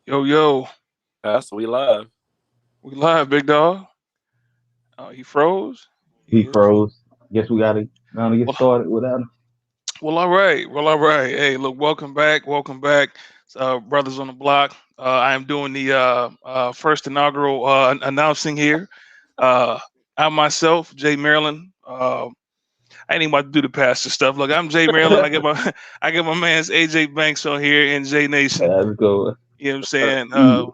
Yo, yo, Us, we live. we live, big dog. He froze. He He, froze. Guess we gotta get well, started without him. well, all right. Well, all right. Hey, look, welcome back. Welcome back, brothers on the block. I am doing the first inaugural announcing here. Uh, I myself, Jay Maryland. I ain't even about to do the pastor stuff. Look, I'm Jay Maryland. I get my man's AJ Banks on here in J Nation. Let's go. You know what I'm saying? Easy.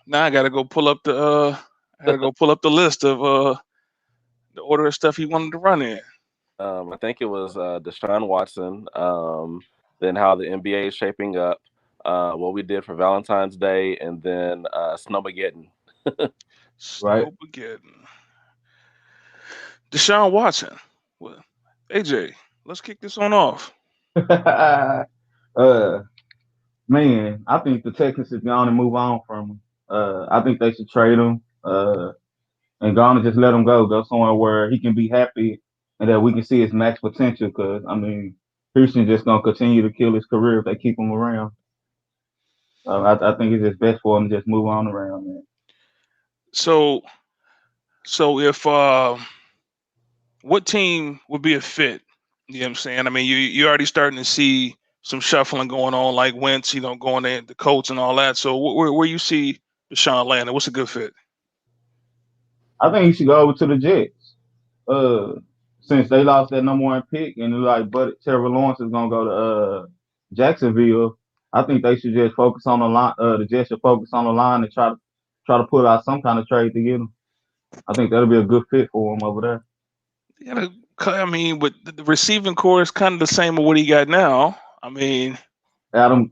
Now I gotta go pull up the list of the order of stuff he wanted to run in. I think it was Deshaun Watson. Then how the NBA is shaping up. What we did for Valentine's Day, and then Snowmageddon. Right. Snowmageddon. Deshaun Watson. Well, AJ, let's kick this on off. uh man, I think the Texans is gonna move on from him. I think they should trade him. And gonna just let him go. Go somewhere where he can be happy and that we can see his max potential. Cause I mean, Houston just gonna continue to kill his career if they keep him around. I think it's just best for him to just move on around, man. So if what team would be a fit? You know what I'm saying? I mean, you already starting to see some shuffling going on, like Wentz, going in the Colts and all that. So where you see Deshaun landing? What's a good fit? I think he should go over to the Jets. Uh, since they lost that number one pick and like, but Trevor Lawrence is gonna go to Jacksonville. I think they should just focus on the line. The Jets should focus on the line and try to put out some kind of trade to get him. I think that'll be a good fit for him over there. I mean, but the receiving core is kind of the same of what he got now. I mean, Adam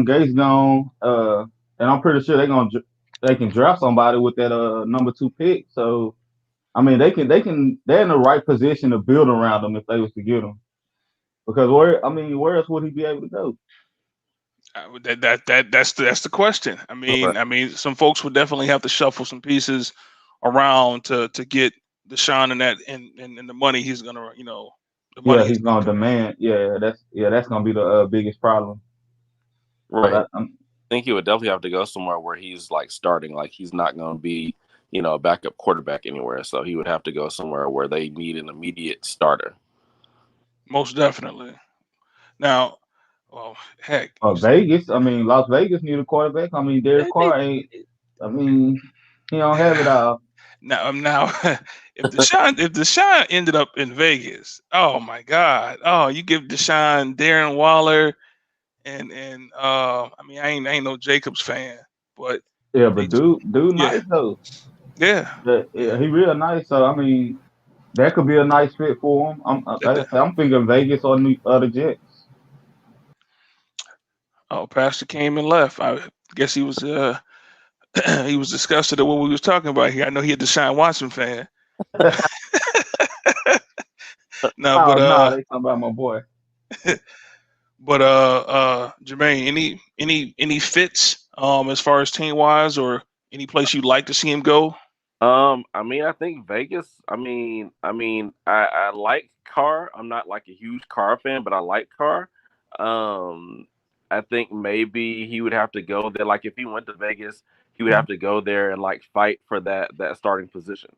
Gates gone, and I'm pretty sure they can draft somebody with that number two pick. So I mean, they're in the right position to build around them if they was to get him. Because where else would he be able to go? that's the question. Right. I mean, some folks would definitely have to shuffle some pieces around to get Deshaun and and the money he's gonna, the money Yeah, he's he's gonna gonna command. demand. That's gonna be the biggest problem. But Right. I think he would definitely have to go somewhere where he's like starting. Like he's not going to be, a backup quarterback anywhere. So he would have to go somewhere where they need an immediate starter. Most definitely. Now, well, heck, Vegas, I mean, Las Vegas need a quarterback. I mean, Derek they Carr ain't. I mean, he don't have it all. now if Deshaun ended up in Vegas, oh my God, oh you give Deshaun Darren Waller and I ain't no Jacobs fan, but Yeah, they but dude, yeah nice though. yeah Yeah, he real nice. So I mean, that could be a nice fit for him. Like I said, I'm thinking Vegas or the Jets. oh, Pastor came and left. I guess he was he was disgusted at what we was talking about here. I know he a Deshaun Watson fan. No, Oh no, they talking about my boy. Jermaine, any fits as far as team wise or any place you'd like to see him go? I think Vegas. I like Carr. I'm not like a huge Carr fan, but I like Carr. Um, I think maybe he would have to go there. Like if he went to Vegas, he would have to go there and like fight for that starting position.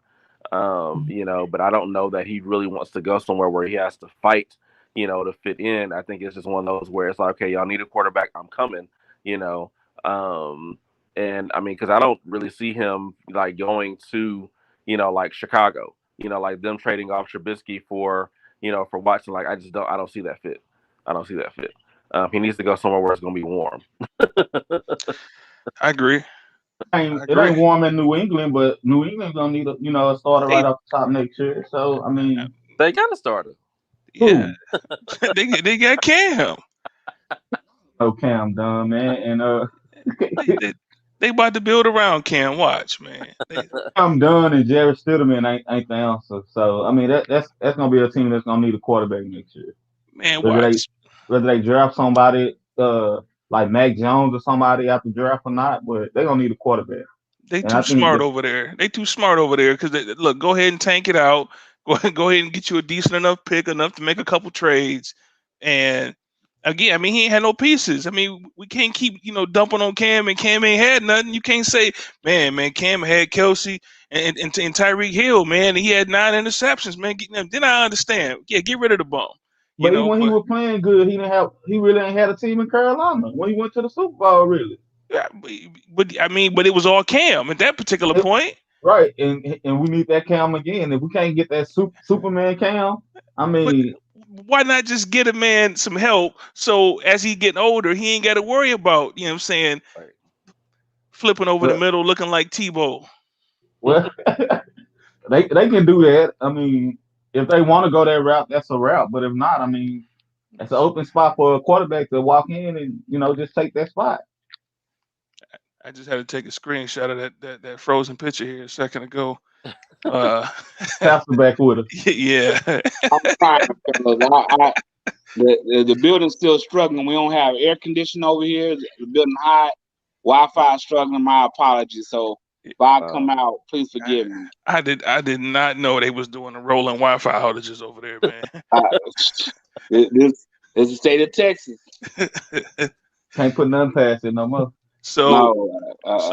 But I don't know that he really wants to go somewhere where he has to fight, to fit in. I think it's just one of those where it's like, okay, y'all need a quarterback, I'm coming, you know. Um, and I mean, because I don't really see him like going to, like Chicago, like them trading off Trubisky for Watson. Like I don't see that fit. I don't see that fit. He needs to go somewhere where it's going to be warm. I agree. I It agree. ain't warm in New England, but New England's gonna need a starter They right off the top next year. So I mean, They got a starter. yeah, who? they got Cam. Oh, Cam Dunn, man, and They, they they about to build around Cam. Watch, man. Cam Dunn and Jared Stidham ain't the answer. So I mean, that's gonna be a team that's gonna need a quarterback next year. Man, Whether they watch. whether they draft somebody like Mac Jones or somebody after draft or not, but they're gonna need a quarterback. They And I too think smart that over there. They too smart over there because look. Go ahead and tank it out. Go ahead and get you a decent enough pick, enough to make a couple trades, and again, I mean, he ain't had no pieces. I mean, we can't keep, dumping on Cam, and Cam ain't had nothing. You can't say, man, Cam had Kelsey and Tyreek Hill, man, and he had 9 interceptions, man. Then I understand. Yeah, get rid of the bum. But even when he was playing good, he really ain't had a team in Carolina when he went to the Super Bowl, really. Yeah, but it was all Cam at that particular point. Right, and we need that Cam again. If we can't get that Superman Cam, I mean, why not just get a man some help so as he getting older, he ain't got to worry about, right, flipping over the middle looking like Tebow. Well, they can do that. I mean, if they want to go that route, that's a route. But if not, I mean, it's an open spot for a quarterback to walk in and just take that spot. I just had to take a screenshot of that frozen picture here a second ago. Pass it back with us. Yeah. I'm trying, the building's still struggling. We don't have air conditioning over here. The building hot. Wi-Fi struggling. My apologies. So if I come out, please forgive me. I did not know they was doing the rolling Wi-Fi outages over there, man. This is the state of Texas. Can't put nothing past it no more. So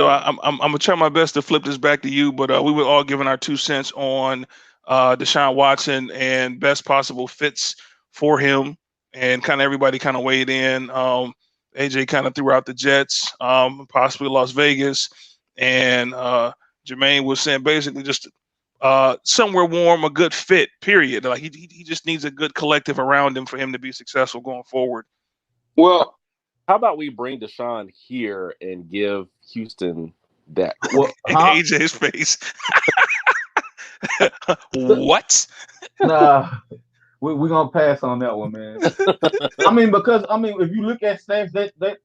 I'm gonna try my best to flip this back to you, but we were all giving our 2 cents on Deshaun Watson and best possible fits for him, and kind of everybody kind of weighed in. AJ kind of threw out the Jets, possibly Las Vegas, and Jermaine was saying basically just somewhere warm, a good fit. Period. Like he just needs a good collective around him for him to be successful going forward. Well, how about we bring Deshaun here and give Houston that? Well, AJ's face. What? Nah, we're gonna pass on that one, man. Because if you look at stats,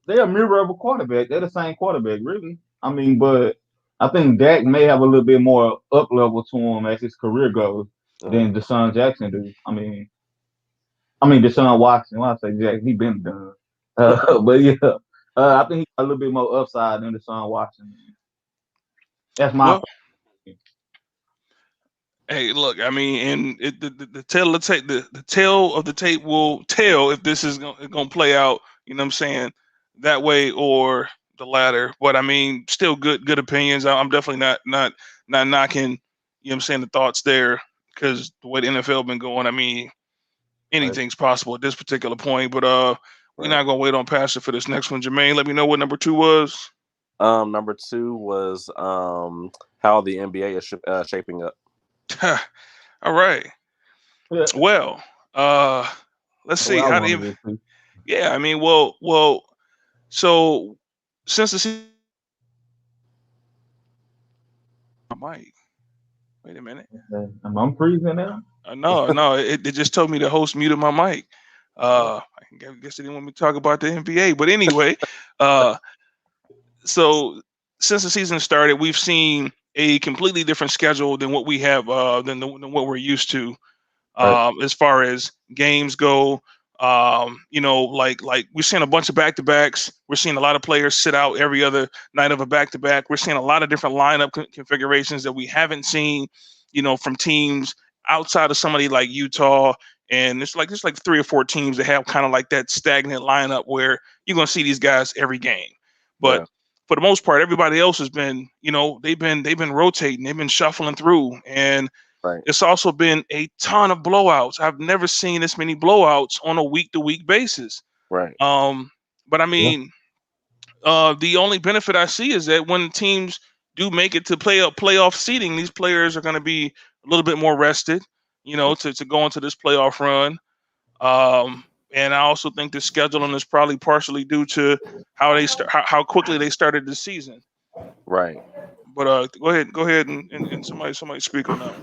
they're a mirror of a quarterback. They're the same quarterback, really. But I think Dak may have a little bit more up level to him as his career goes than Deshaun Jackson do. Deshaun Watson. When I say Jackson, he been done. But yeah, I think he got a little bit more upside than Deshaun Watson. That's my. Hey, look, and the tail of the tape will tell if this is gonna play out. You know what I'm saying? That way or the latter. But still good opinions. I'm definitely not knocking. You know what I'm saying, the thoughts there, because the way the NFL been going. Anything's possible at this particular point. But we're not gonna wait on Pastor for this next one. Jermaine, let me know what number 2 was. Number 2 was how the NBA is shaping up. All right. Yeah. Well, let's see how the. Yeah, well. So since the season, Mike. Wait a minute. I'm freezing now. No. It just told me the host muted my mic. I guess they didn't want me to talk about the NBA, but anyway, so since the season started, we've seen a completely different schedule than what we have, than what we're used to, as far as games go. Like we're seeing a bunch of back-to-backs. We're seeing a lot of players sit out every other night of a back-to-back. We're seeing a lot of different lineup configurations that we haven't seen, from teams outside of somebody like Utah. And it's like 3 or 4 teams that have kind of like that stagnant lineup where you're going to see these guys every game. But for the most part, everybody else has been, they've been rotating, they've been shuffling through, and it's also been a ton of blowouts. I've never seen this many blowouts on a week-to-week basis. Right. But the only benefit I see is that when teams do make it to playoff seeding, these players are going to be a little bit more rested, to go into this playoff run. And I also think the scheduling is probably partially due to how quickly they started the season. Right. But go ahead and somebody speak on that.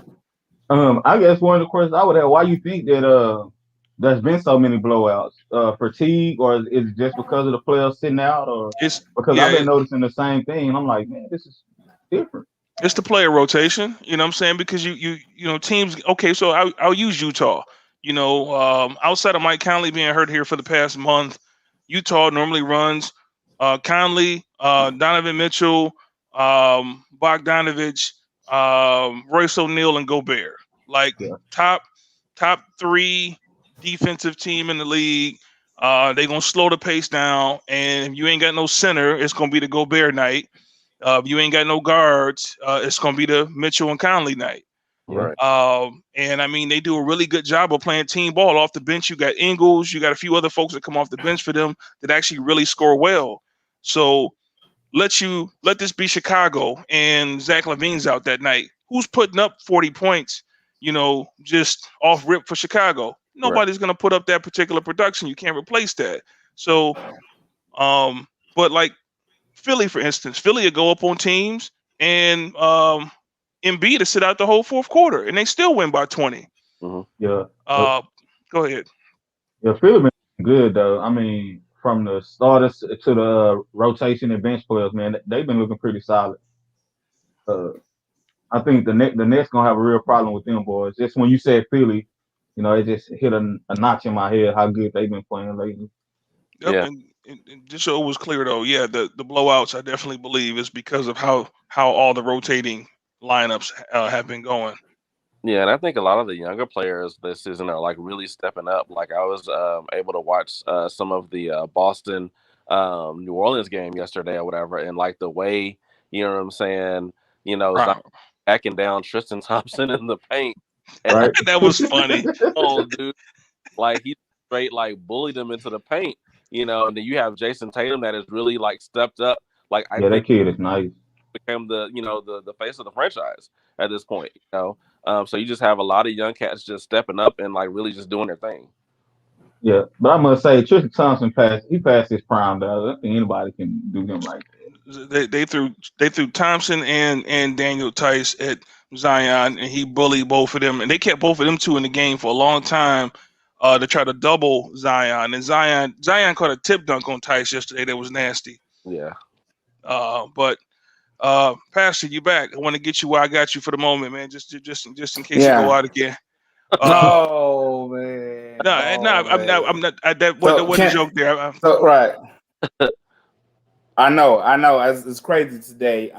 I guess one of the questions I would have: why you think that there's been so many blowouts? Fatigue, or is it just because of the players sitting out, or because I've been noticing the same thing, and I'm like, man, this is different. It's the player rotation, you know what I'm saying? Because you teams. Okay, so I'll use Utah. Outside of Mike Conley being hurt here for the past month, Utah normally runs Conley, Donovan Mitchell, Bogdanovich, Royce O'Neal, and Gobert. Top 3 defensive team in the league. They're gonna slow the pace down, and if you ain't got no center, it's gonna be the Gobert night. If you ain't got no guards, it's gonna be the Mitchell and Conley night. Right. And I mean, they do a really good job of playing team ball off the bench. You got Ingles, you got a few other folks that come off the bench for them that actually really score well. So let this be Chicago, and Zach LaVine's out that night. Who's putting up 40 points? Just off rip for Chicago. Nobody's gonna put up that particular production. You can't replace that. So, but like Philly, for instance, Philly would go up on teams and Embiid to sit out the whole fourth quarter, and they still win by 20. Mm-hmm. Yeah. Go ahead. Yeah, Philly been good though. I mean, from the starters to the rotation and bench players, man, they've been looking pretty solid. I think the Nets gonna have a real problem with them boys. Just when you said Philly, it just hit a notch in my head how good they've been playing lately. Yep, yeah. And just so it was clear though, yeah, the blowouts I definitely believe is because of how all the rotating lineups have been going. Yeah, and I think a lot of the younger players this season are like really stepping up. Like I was able to watch some of the Boston New Orleans game yesterday or whatever, and like the way, you know what I'm saying, it's not backing down Tristan Thompson in the paint. And right. That was funny. Oh, dude, like he straight like bullied him into the paint. And then you have Jason Tatum that has really like stepped up. Like I think that kid is nice. Became the face of the franchise at this point. So you just have a lot of young cats just stepping up and like really just doing their thing. Yeah, but I must say Tristan Thompson passed his prime. Though. I don't think anybody can do him like that. They threw Thompson and Daniel Tice at Zion, and he bullied both of them, and they kept both of them two in the game for a long time. To try to double Zion, and Zion caught a tip dunk on Tice yesterday that was nasty. Yeah. But Pastor, you back? I want to get you where I got you for the moment, man. Just in case you go out again. Oh man. I'm not. That wasn't a joke there. Right. I know. It's crazy today.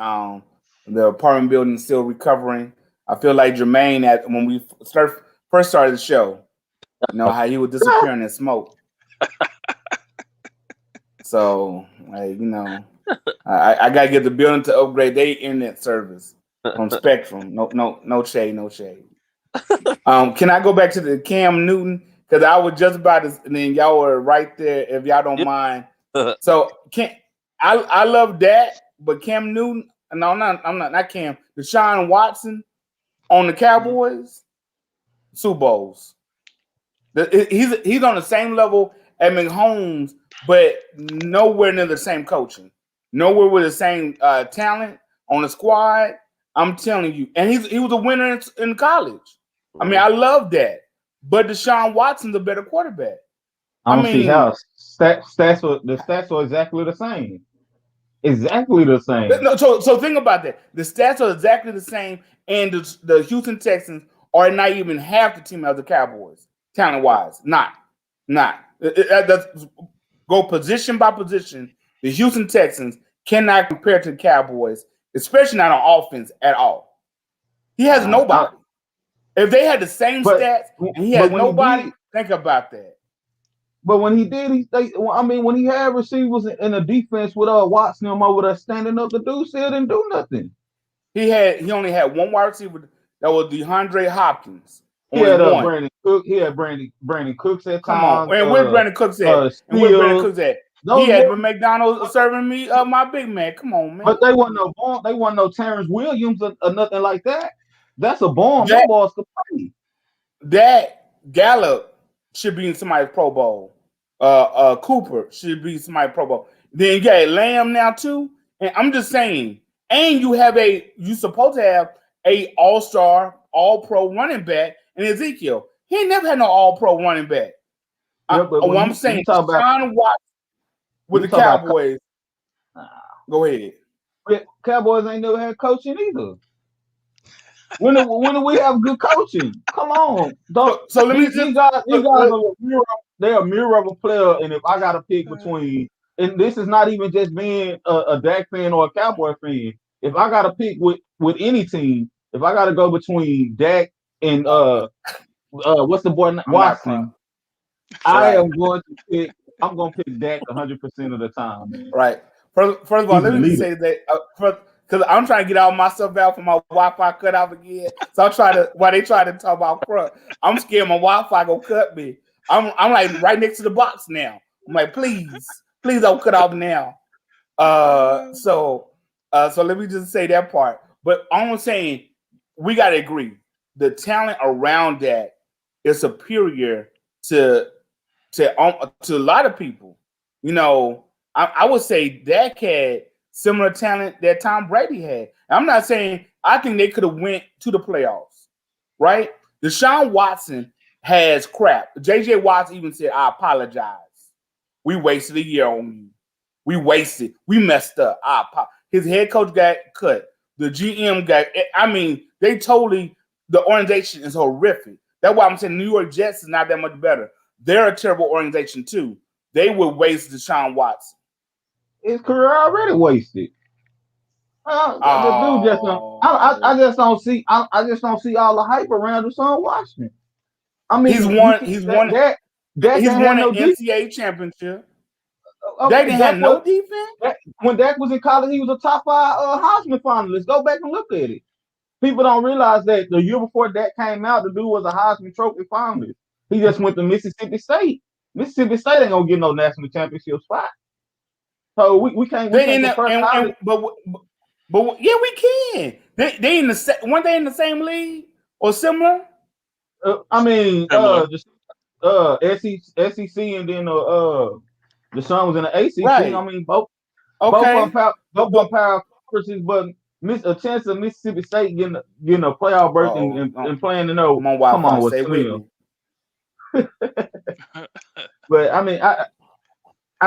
The apartment building is still recovering. I feel like Jermaine when we first started the show. How he would disappear in the smoke. So, I gotta get the building to upgrade their internet service from Spectrum. No shade. Can I go back to the Cam Newton? Because I was just about to, and then y'all were right there. If y'all don't mind, so I love that, but Cam Newton. No, I'm not Cam. Deshaun Watson on the Cowboys, Super Bowls. He's on the same level as Mahomes, but nowhere near the same coaching, nowhere with the same talent on the squad. I'm telling you, and he was a winner in college. I mean, I love that. But Deshaun Watson's a better quarterback. I don't see how the stats are exactly the same. Exactly the same. No, so think about that. The stats are exactly the same, and the Houston Texans are not even half the team of the Cowboys. Talent wise, not. That's go position by position. The Houston Texans cannot compare to the Cowboys, especially not on offense at all. He has nobody. If they had the same stats and he had nobody, think about that. But when he did, when he had receivers in a defense with Watson him over there standing up, the dude still didn't do nothing. He only had one wide receiver that was DeAndre Hopkins. He had Brandon Cook. He had Brandon Cooks at times. Come on, and where's Brandon Cooks at? And where's Brandon Cooks at? He had McDonald's serving me my Big Mac. Come on, man. But they wasn't no Terrence Williams or nothing like that. That's a bomb. That boss could play. That Gallup should be in somebody's Pro Bowl. Cooper should be somebody's Pro Bowl. Then you got Lamb now too. And I'm just saying, and you supposed to have a all-star, all-pro running back in Ezekiel. He ain't never had no all-pro running back. I'm saying Deshaun Watson with the Cowboys. Go ahead. Cowboys ain't never had coaching either. When do we have good coaching? Come on. So let me these guys they're a mirror of a player, and if I gotta pick between, and this is not even just being a Dak fan or a Cowboy fan. If I gotta pick with any team, if I gotta go between Dak and what's the boy Watson, I am going to pick I'm gonna pick Dak 100% of the time, man. Right. First of all, He's let me just elite. say that because I'm trying to get all my stuff out from my Wi-Fi cut off again. So I'm trying to while they try to talk about crud, I'm scared my Wi-Fi gonna cut me. I'm like right next to the box now. I'm like, please don't cut off now. So let me just say that part. But I'm saying we gotta agree the talent around that is superior to a lot of people. You know, I would say Dak had similar talent that Tom Brady had. I'm not saying I think they could have went to the playoffs, right? Deshaun Watson has crap. JJ Watts even said, "I apologize. We wasted a year on you. We messed up. His head coach got cut. The GM got. I mean, they totally. The organization is horrific. That's why I'm saying New York Jets is not that much better. They're a terrible organization too. They would waste Deshaun Watson. His career already wasted. The dude just don't. I just don't see. I just don't see all the hype around Deshaun Watson. I mean, He's won Dak an no NCAA championship. Okay, Dak didn't have no defense. When Dak was in college, he was a top 5 Heisman finalist. Go back and look at it. People don't realize that the year before Dak came out, the dude was a Heisman Trophy finalist. He just went to Mississippi State. Mississippi State ain't gonna get no national championship spot. So we can't. But yeah, we can. They in the weren't they in the same league or similar? I mean, SEC and then Deshaun was in the ACC. Right. I mean, both power conferences, but a chance of Mississippi State getting a playoff berth and playing in the come on with Slim. But I mean, I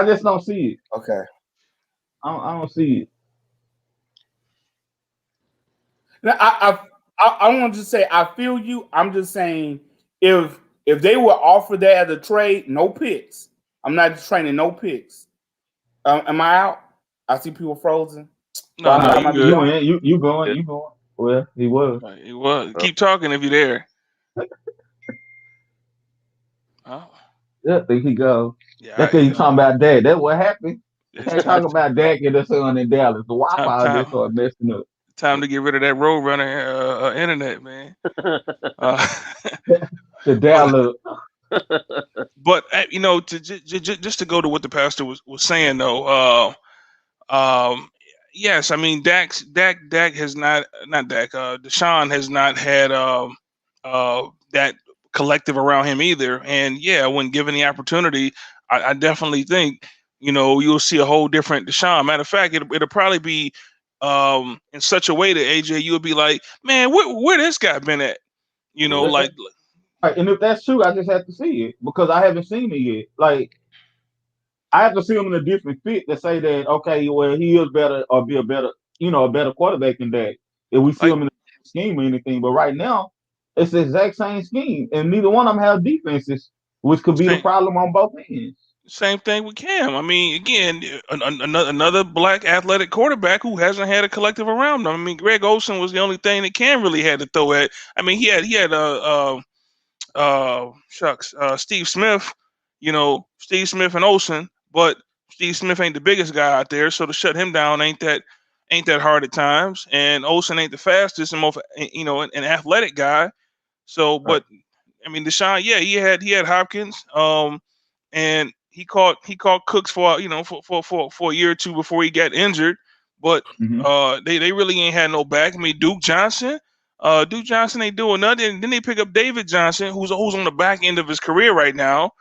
just don't see it. Okay. I don't see it. Now, I want to say I feel you. I'm just saying if they were offered that as a trade, no picks. I'm not training no picks. Am I out? I see people frozen. No, you going. Well, he was. He was. Keep talking if you're there. Oh. Yeah, there he goes. Yeah, that's because you talking about Dak. That's what happened. You can't talk about Dak and the son in Dallas. The Wi-Fi just started messing up. Time to get rid of that Roadrunner internet, man. The Dallas. But you know, just to go to what the pastor was saying though, yes, I mean Dak has not Dak. Deshaun has not had that collective around him either. And yeah, when given the opportunity, I definitely think you'll see a whole different Deshaun. Matter of fact, it'll probably be in such a way that AJ, you would be like, man, where this guy been at? Like. And if that's true, I just have to see it because I haven't seen it yet. Like, I have to see him in a different fit to say that, okay, well, he is better or be a better quarterback than that. If we see him in the scheme or anything. But right now, it's the exact same scheme. And neither one of them have defenses, which could be the problem on both ends. Same thing with Cam. I mean, again, another black athletic quarterback who hasn't had a collective around him. I mean, Greg Olsen was the only thing that Cam really had to throw at. I mean, he had Steve Smith, Steve Smith and Olsen, but Steve Smith ain't the biggest guy out there, so to shut him down ain't that hard at times. And Olsen ain't the fastest and most, an athletic guy. So, but I mean, Deshaun, yeah, he had Hopkins, and he caught Cooks for a year or two before he got injured. But they really ain't had no back. I mean, Duke Johnson ain't doing nothing. And then they pick up David Johnson, who's on the back end of his career right now,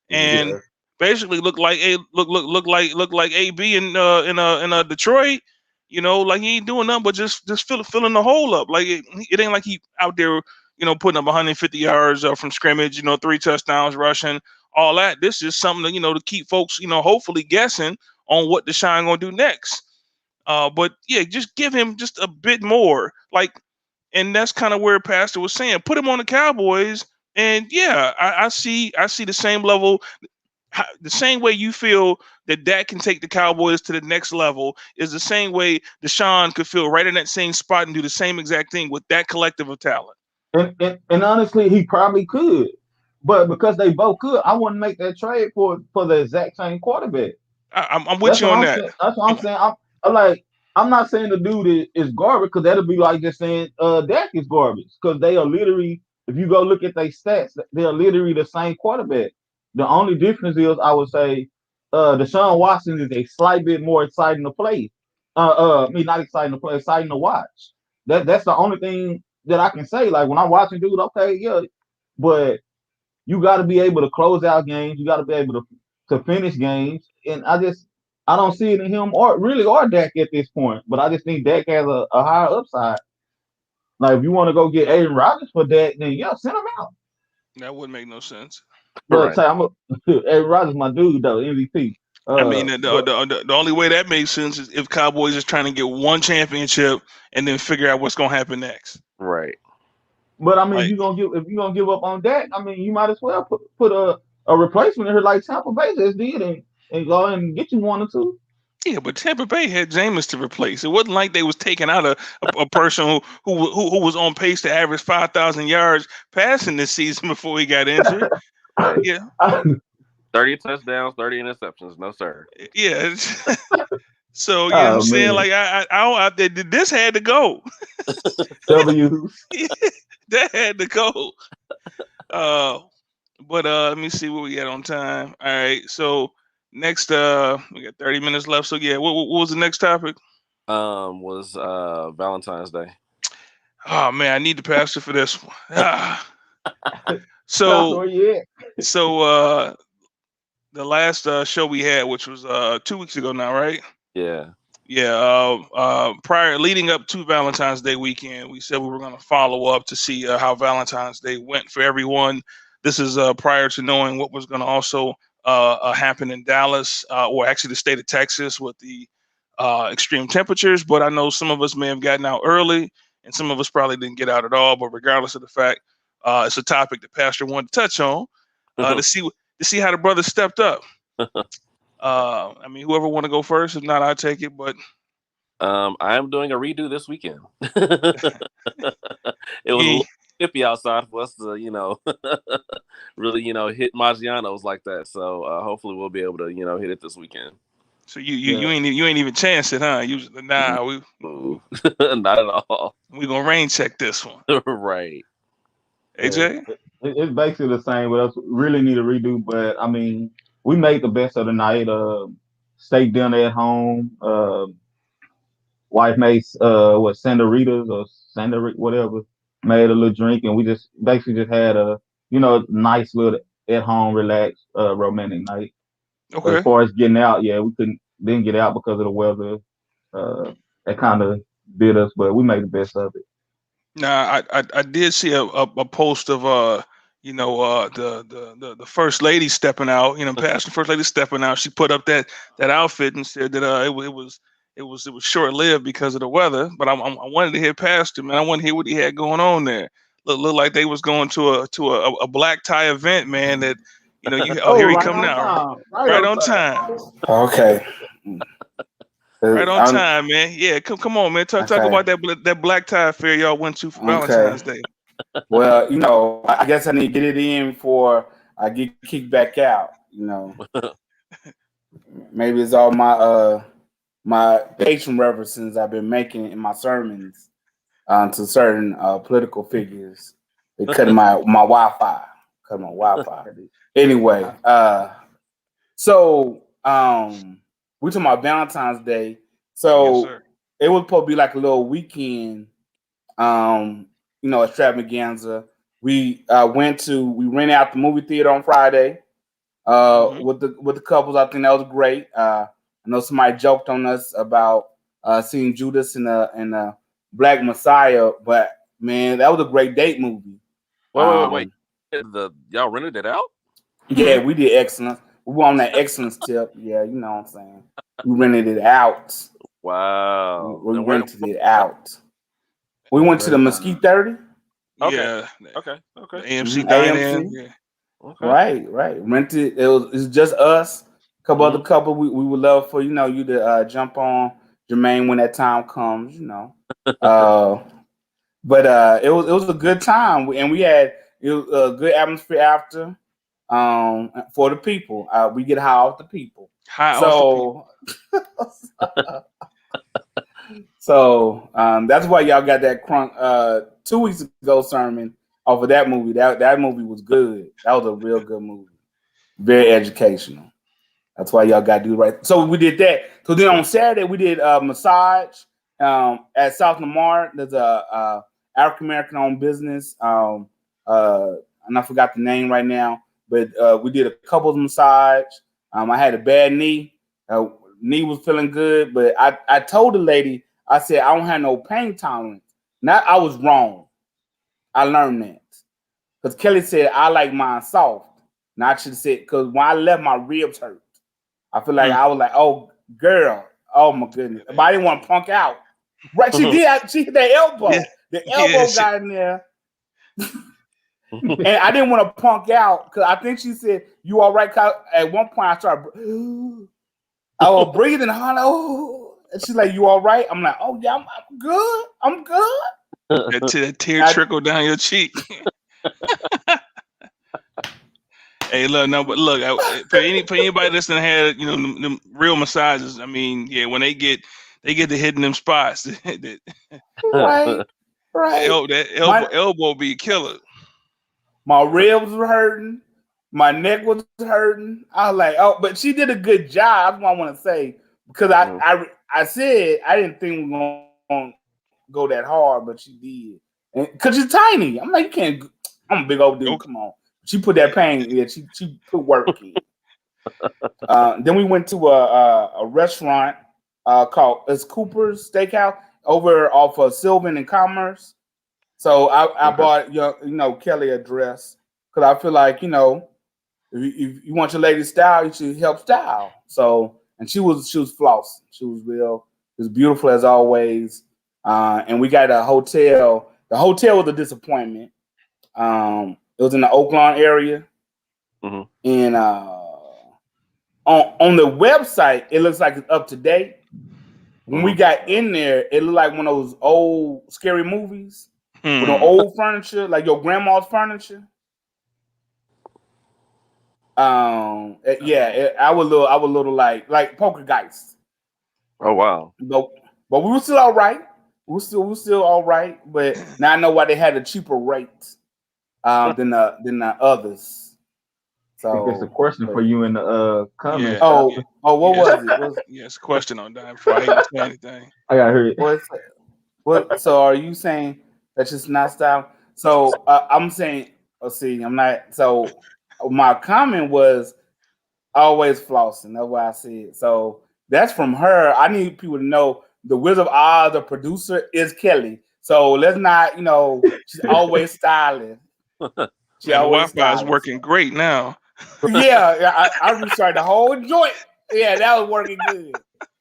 and basically look like AB in Detroit. Like he ain't doing nothing but just filling the hole up. Like it ain't like he out there, putting up 150 yards from scrimmage, 3 touchdowns rushing, all that. This is something to keep folks, hopefully guessing on what Deshaun gonna do next. But yeah, just give him just a bit more, like. And that's kind of where Pastor was saying, put him on the Cowboys. And yeah, I see the same level, the same way you feel that Dak can take the Cowboys to the next level is the same way Deshaun could feel right in that same spot and do the same exact thing with that collective of talent. And honestly, he probably could. but because they both could, I wouldn't make that trade for the exact same quarterback. I'm with That's you what on I'm that. saying. That's what I'm saying. I'm like, I'm not saying the dude is garbage because that'll be like just saying Dak is garbage because they are literally, if you go look at their stats, they are literally the same quarterback. The only difference is I would say Deshaun Watson is a slight bit more exciting to play. I mean not exciting to play, exciting to watch. That's the only thing that I can say. Like when I'm watching dude, okay, yeah, but you got to be able to close out games. You got to be able to finish games. And I don't see it in him or Dak at this point. But I just think Dak has a higher upside. Like if you want to go get Aaron Rodgers for Dak, then yeah, send him out. That wouldn't make no sense. But Right. Aaron Rodgers, my dude though, MVP. I mean, the, But the only way that makes sense is if Cowboys is trying to get one championship and then figure out what's gonna happen next. Right. I mean, Like, if you're gonna give up on Dak, I mean, you might as well put a replacement in here like Tampa Bay just did and go and get you one or two. yeah, but Tampa Bay had Jameis to replace. It wasn't like they was taking out a person who was on pace to average 5,000 yards passing this season before he got injured. Hey, Yeah, 30 touchdowns, 30 interceptions. No, sir. yeah. So you know what I'm Oh saying? man, Like this had to go. W. That had to go. But let me see what we got on time. All right, so next we got 30 minutes left. So yeah, what was the next topic? Was Valentine's Day. Oh man, I need the pastor for this one. Ah. Pastor, So where you at? so the last show we had, which was 2 weeks ago now, right? Yeah. Yeah. Prior leading up to Valentine's Day weekend, we said we were going to follow up to see how Valentine's Day went for everyone. This is prior to knowing what was going to also happen in Dallas, or actually the state of Texas with the extreme temperatures. But I know some of us may have gotten out early, and some of us probably didn't get out at all. But regardless of the fact, it's a topic the pastor wanted to touch on to see how the brothers stepped up. I mean, whoever want to go first, if not, I'll take it. But I am doing a redo this weekend. It was a little hippie outside for us to, really, hit Maggiano's like that. So hopefully we'll be able to, hit it this weekend. So you ain't even chance it, huh? Usually, nah, we not at all. We gonna rain check this one, right? AJ. Yeah, it's basically the same. But us really need a redo. But I mean, we made the best of the night. Steak dinner at home. Wife made sandaritas or whatever. Made a little drink, and we just basically just had a nice little at home, relaxed, romantic night. Okay. As far as getting out, yeah, we didn't get out because of the weather. That kind of did us, but we made the best of it. Now, I did see a post of the first lady stepping out. Pastor first lady stepping out. She put up that outfit and said that it was short lived because of the weather. But I wanted to hear Pastor, man. I wanted to hear what he had going on there. Look like they was going to a black tie event, man. That here he come now, right on time. Okay. Right on time, man. Yeah, come on, man. Talk about that black tie affair y'all went to for Valentine's Day. Well, I guess I need to get it in before I get kicked back out. Maybe it's all my patron references I've been making in my sermons to certain political figures. They cut my Wi-Fi. Cut my Wi-Fi. Anyway, so we talking about Valentine's Day. So yes, it was supposed to be like a little weekend, extravaganza. We rented out the movie theater on Friday with the couples. I think that was great. I know somebody joked on us about seeing Judas and the Black Messiah, but man, that was a great date movie. Wait. Y'all rented it out? Yeah, we did excellent. We were on that excellence tip. Yeah, you know what I'm saying. We rented it out. Wow. We rented it out. We went to the Mesquite 30. Okay. Yeah. Okay. The AMC Dine-In. Yeah. Okay. Right. Rented. It's just us. A couple other couple. We would love for you to jump on Jermaine when that time comes. But it was a good time, and we had It was a good atmosphere after. For the people, we get high off the people. High off the people. So that's why y'all got that crunk 2 weeks ago sermon off of that movie. That movie was good. That was a real good movie. Very educational. That's why y'all got to do right. So we did that. So then on Saturday we did a massage at South Lamar. There's a African American owned business. And I forgot the name right now, but we did a couples massage. I had a bad knee. Knee was feeling good, but I told the lady, I said, I don't have no pain tolerance. Not I was wrong. I learned that. Because Kelly said, I like mine soft. And I should have said, because when I left, my ribs hurt. I feel like I was like, oh, girl. Oh, my goodness. But I didn't want to punk out. Right, she did. She hit that elbow. Yeah. The elbow got in there. And I didn't want to punk out because I think she said, you all right? At one point, I started, I was breathing hard. Oh, and she's like, you all right? I'm like, oh, yeah, I'm good. I'm good. That tear trickled down your cheek. Hey, look, no, but look, for anybody that's done had, you know, them real massages, I mean, yeah, when they get to hitting them spots, Right. that elbow be a killer. My ribs were hurting. My neck was hurting. I was like, oh, but she did a good job. That's what I want to say. Because I said I didn't think we were going to go that hard, but she did. Because she's tiny. I'm like, you can't. I'm a big old dude. Nope. Come on. She put that pain. Yeah, she put work in. Then we went to a restaurant called Cooper's Steakhouse over off of Sylvan and Commerce. So I bought Kelly a dress because I feel like, you know, if you want your lady style, you should help style. So, and she was flossing. She was real. It was beautiful as always. And we got a hotel. The hotel was a disappointment. It was in the Oak Lawn area. Mm-hmm. And on the website, it looks like it's up to date. When we got in there, it looked like one of those old scary movies with the old furniture, like your grandma's furniture. I was a little like Poltergeist. Oh wow! But we were still all right. We were still all right. But now I know why they had a cheaper rate than the others. So I think that's a question for you in the comments. Yeah. What was it? Yes, question on that before I even say anything. I gotta hear it. What? So are you saying that's just not style? So I'm saying, I'm not. So my comment was always flossing. That's what I said. So that's from her. I need people to know the Wizard of Oz, the producer, is Kelly. So let's not, she's always styling. She always Wi-Fi is working great now. Yeah, I restarted the whole joint. Yeah, that was working good.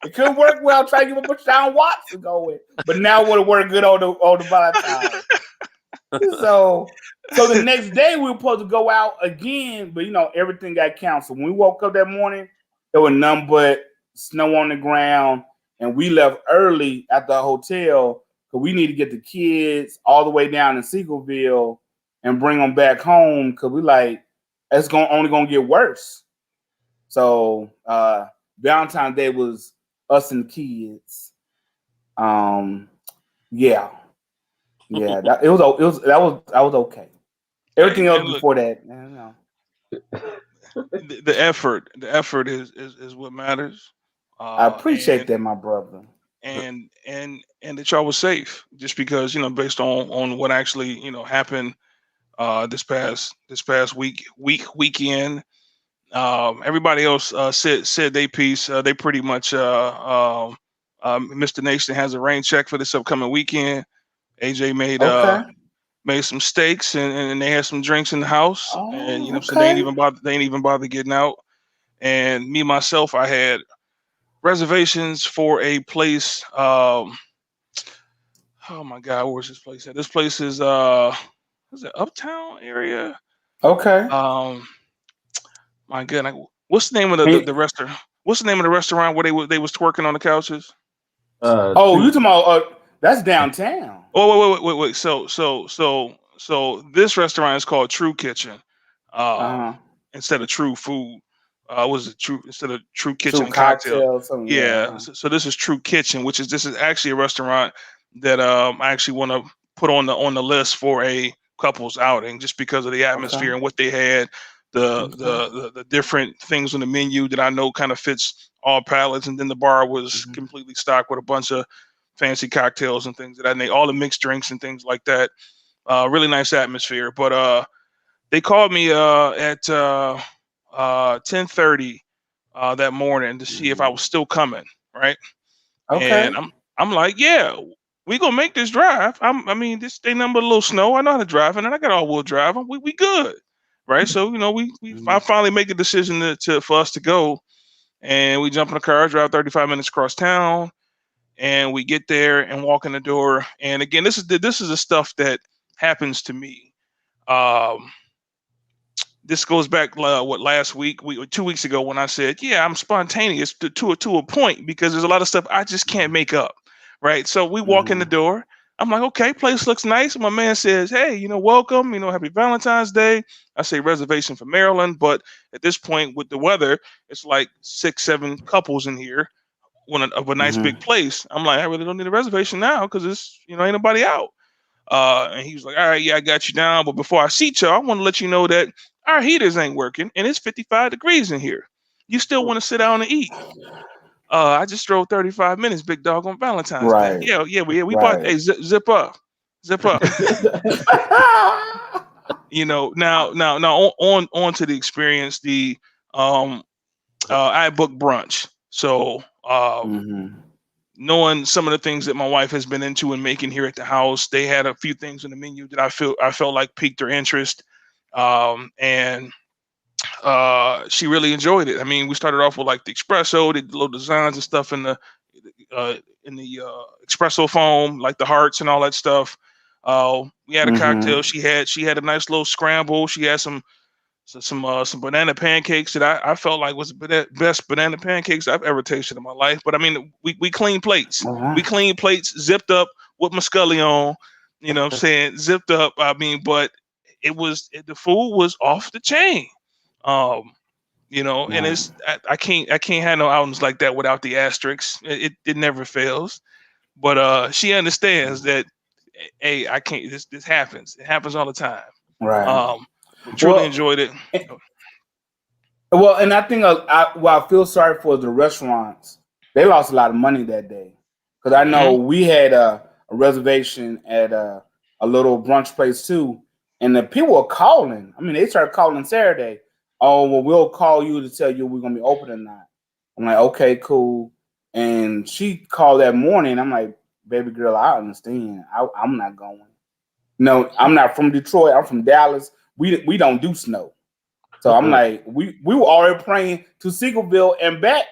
It couldn't work well trying to get my Sean Watson going, but now it would have worked good on the Valentine. So the next day we were supposed to go out again, but everything got canceled. When we woke up that morning, there was none but snow on the ground, and we left early at the hotel because we need to get the kids all the way down in Seagoville and bring them back home because we like it's only gonna get worse. So Valentine's Day was us and the kids. That was okay. Everything else before that, the effort is what matters. I appreciate that, my brother. And that y'all was safe, just because based on what actually happened this past weekend. Everybody else said their piece. They pretty much Mr. Nation has a rain check for this upcoming weekend. AJ made some steaks and they had some drinks in the house, so they ain't even bother getting out. And me myself, I had reservations for a place. Oh my God, where's this place at? This place is it Uptown area? Okay. My goodness, what's the name of the restaurant? What's the name of the restaurant where they was twerking on the couches? You talking about that's downtown. Oh wait. So so this restaurant is called True Kitchen, Uh-huh. instead of True Food. Was it True instead of True Kitchen True and Cocktail? cocktail, something. Yeah. Yeah. So this is True Kitchen, which is this is actually a restaurant that I actually want to put on the list for a couples outing, just because of the Okay. atmosphere and what they had, the Okay. the different things on the menu that I know kind of fits all palates, and then the bar was Mhm. completely stocked with a bunch of fancy cocktails and things that I need, all the mixed drinks and things like that. Really nice atmosphere. But they called me at 10:30 that morning to see if I Mhm. was still coming, right? And Okay. I'm like, yeah, we gonna make this drive. I mean, this ain't nothing but a little snow. I know how to drive, and I got all wheel drive. We good, right? So I Mhm. finally make a decision for us to go, and we jump in the car, drive 35 minutes across town, and we get there and walk in the door. And again, this is the stuff that happens to me. Um, this goes back what last week, 2 weeks ago, when I said, yeah, I'm spontaneous to a point, because there's a lot of stuff I just can't make up, right? So we walk in the Mhm. door. I'm like, okay, place looks nice. My man says, hey, welcome, happy Valentine's Day. I say reservation for Maryland, but at this point with the weather, it's like 6, 7 couples in here of a nice big Mhm. place. I'm like, I really don't need a reservation now because it's ain't nobody out. And he was like, all right, yeah, I got you down. But before I seat you, I want to let you know that our heaters ain't working and it's 55 degrees in here. You still want to sit down and eat? I just drove 35 minutes, big dog, on Valentine's Day. Right. We bought, Right. hey, zip up. Zip up. Now on to the experience. Um, I booked brunch. So, Mhm. knowing some of the things that my wife has been into and making here at the house, they had a few things on the menu that I felt like piqued her interest, and she really enjoyed it. I mean, we started off with like the espresso, the little designs and stuff uh, in the espresso foam, like the hearts and all that stuff. We had a cocktail. Mhm. She had a nice little scramble. She had some banana pancakes that I felt like was the best banana pancakes I've ever tasted in my life. But I mean, we clean plates. Uh-huh. We clean plates, zipped up with Muscali on. You know what I'm saying? Zipped up. I mean, but the food was off the chain. Um, and Right. I can't have no outings like that without the asterisks. It never fails. But she understands that, hey, I can't. This happens. It happens all the time. Right. But truly Well, enjoyed it. well, and I think I feel sorry for the restaurants. They lost a lot of money that day because I know Hmm. we had a reservation at a little brunch place too, and the people were calling. I mean, they started calling Saturday. Oh, well, we'll call you to tell you we're gonna be open or not. I'm like, okay, cool. And she called that morning. I'm like, baby girl, I understand. I'm not going. No, I'm not from Detroit. I'm from Dallas. We don't do snow. So I'm like, we were already praying to Seagoville and back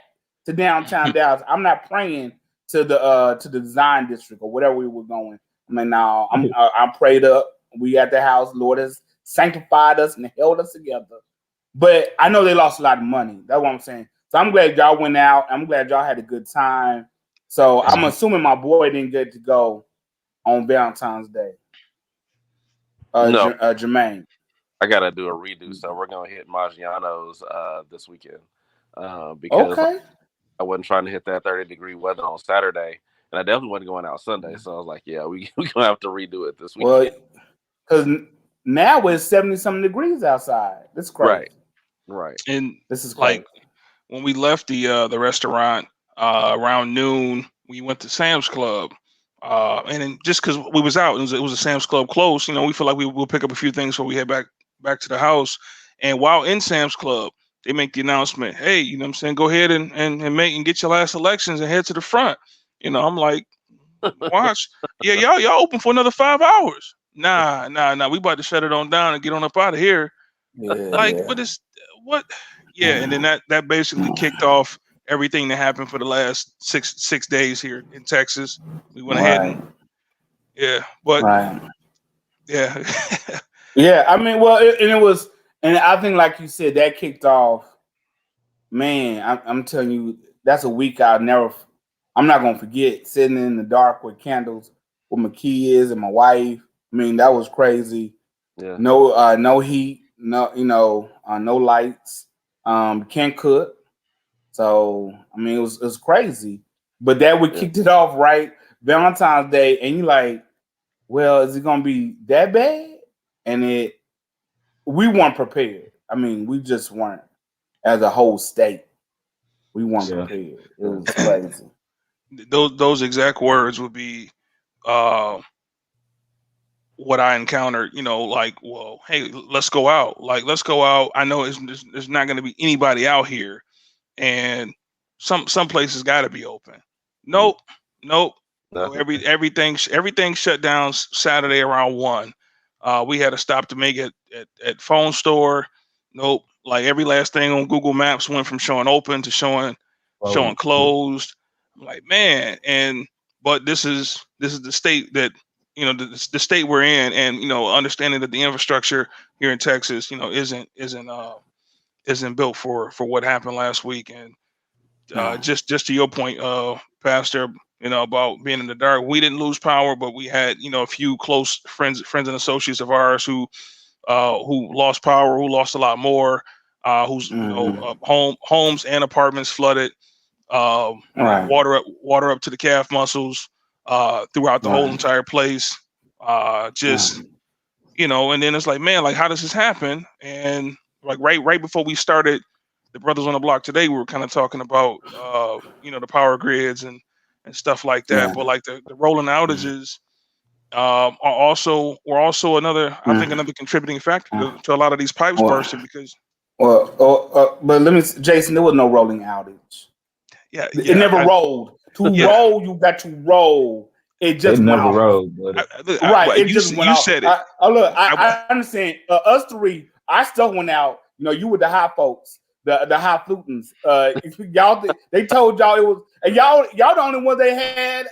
to downtown Dallas. I'm not praying to the design district or whatever we were going. I mean, now I'm prayed up. We at the house. Lord has sanctified us and held us together. But I know they lost a lot of money. That's what I'm saying. So I'm glad y'all went out. I'm glad y'all had a good time. So I'm assuming my boy didn't get to go on Valentine's Day. No, Jermaine. I gotta do a redo. So we're gonna hit Maggiano's this weekend because Okay. I wasn't trying to hit that 30-degree weather on Saturday, and I definitely wasn't going out Sunday. So I was like, yeah, we gonna have to redo it this Well, weekend. because now it's 70 something degrees outside. This is crazy. Right. And This is like crazy. when we left the restaurant around noon, we went to Sam's Club. And then just because we was out, it was a Sam's Club close. We feel like we will pick up a few things before we head back to the house. And while in Sam's Club, they make the announcement, hey, what I'm saying, go ahead and make and get your last selections and head to the front. I'm like, watch, yeah, y'all open for another 5 hours. Nah. We about to shut it on down and get on up out of here. Like, Yeah. what? Yeah, and then that basically kicked off everything that happened for the last six days here in Texas. We went ahead and Right. yeah, but Right. yeah. Yeah. I mean, well, it was, and I think, like you said, that kicked off. Man, I'm telling you, that's a week I'm not gonna forget. Sitting in the dark with candles with my kids and my wife. I mean, that was crazy. Yeah. No heat, no lights. Can't cook. So I mean, it was crazy. But that we kicked it off right Valentine's Day, and you like, well, is it gonna be that bad? And we weren't prepared. I mean, we just weren't as a whole state. We weren't prepared. It was crazy. Those exact words would be what I encountered, like, well, hey, let's go out. Like, let's go out. I know there's not going to be anybody out here, and some places got to be open. Nope. No, everything shut down Saturday around 1. We had to stop to make it at phone store. Nope. Like every last thing on Google Maps went from showing open to showing closed. I'm like, man, but this is the state that the state we're in, and understanding that the infrastructure here in Texas, isn't built for what happened last week. And just to your point, Pastor, about being in the dark, we didn't lose power, but we had a few close friends and associates of ours who lost power, who lost a lot more, whose homes and apartments flooded, water up to the calf muscles throughout the whole entire place. And then it's like, man, like, how does this happen? And like right before we started the Brothers on the Block today, we were kind of talking about the power grids and stuff like that. But like the rolling outages are also another, I think, another contributing factor to a lot of these pipes bursting, because but let me, Jason, there was no rolling outage. It never rolled. Roll, you got to roll. It just never rolled. Right. It just went out. You said it. I understand. Us three, I still went out. You were the high folks, the high flutings. Y'all, they told y'all it was, and y'all the only ones they had